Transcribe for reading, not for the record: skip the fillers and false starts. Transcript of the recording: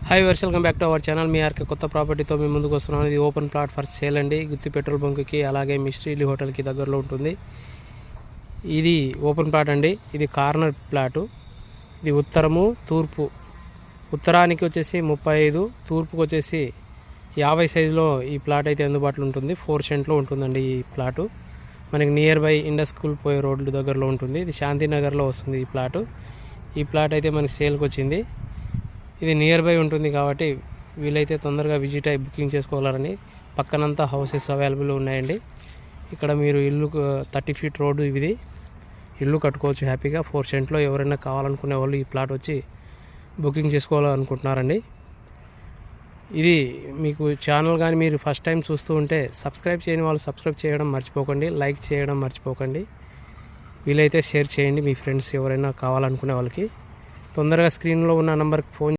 Hi welcome back to our channel. మీ RK కొత్త ప్రాపర్టీతో మీ ముందుకు వస్తున్నాను. ఇది ఓపెన్ ప్లాట్ ఫర్ సేల్ అండి. గుత్తి పెట్రోల్ బంక్కి అలాగే మిస్ట్రీలి హోటల్కి దగ్గరలో ఉంటుంది. ఇది ఓపెన్ ప్లాట్ అండి. ఇది కార్నర్ ప్లాటు. ఇది ఉత్తరము తూర్పు. ఉత్తరానికి వచ్చేసి 35, తూర్పుకి వచ్చేసి 50 సైజులో ఈ ప్లాట్ అయితే అందుబాటులో ఉంటుంది. 4 సెంట్లో ఉంటుందండి ఈ ప్లాటు. మనకి నియర్ బై ఇండస్ స్కూల్ పోయే రోడ్డు దగ్గరలో ఉంటుంది. ఇది శాంతినగర్లో వస్తుంది ఈ ప్లాటు. ఈ ప్లాట్ అయితే మనకి సేల్కి వచ్చింది. ఇది నియర్ బై ఉంటుంది కాబట్టి వీలైతే తొందరగా విజిట్ అయ్యి బుకింగ్ చేసుకోవాలని. పక్కనంతా హౌసెస్ అవైలబుల్ ఉన్నాయండి. ఇక్కడ మీరు ఇల్లు 30 ఫీట్ రోడ్డు ఇది ఇల్లు కట్టుకోవచ్చు హ్యాపీగా. 4 సెంట్లో ఎవరైనా కావాలనుకునే వాళ్ళు ఈ ప్లాట్ వచ్చి బుకింగ్ చేసుకోవాలనుకుంటున్నారండి. ఇది మీకు ఛానల్ కానీ మీరు ఫస్ట్ టైం చూస్తూ ఉంటే సబ్స్క్రైబ్ చేయని వాళ్ళు సబ్స్క్రైబ్ చేయడం మర్చిపోకండి, లైక్ చేయడం మర్చిపోకండి. వీలైతే షేర్ చేయండి మీ ఫ్రెండ్స్ ఎవరైనా కావాలనుకునే వాళ్ళకి. తొందరగా స్క్రీన్లో ఉన్న నెంబర్కి ఫోన్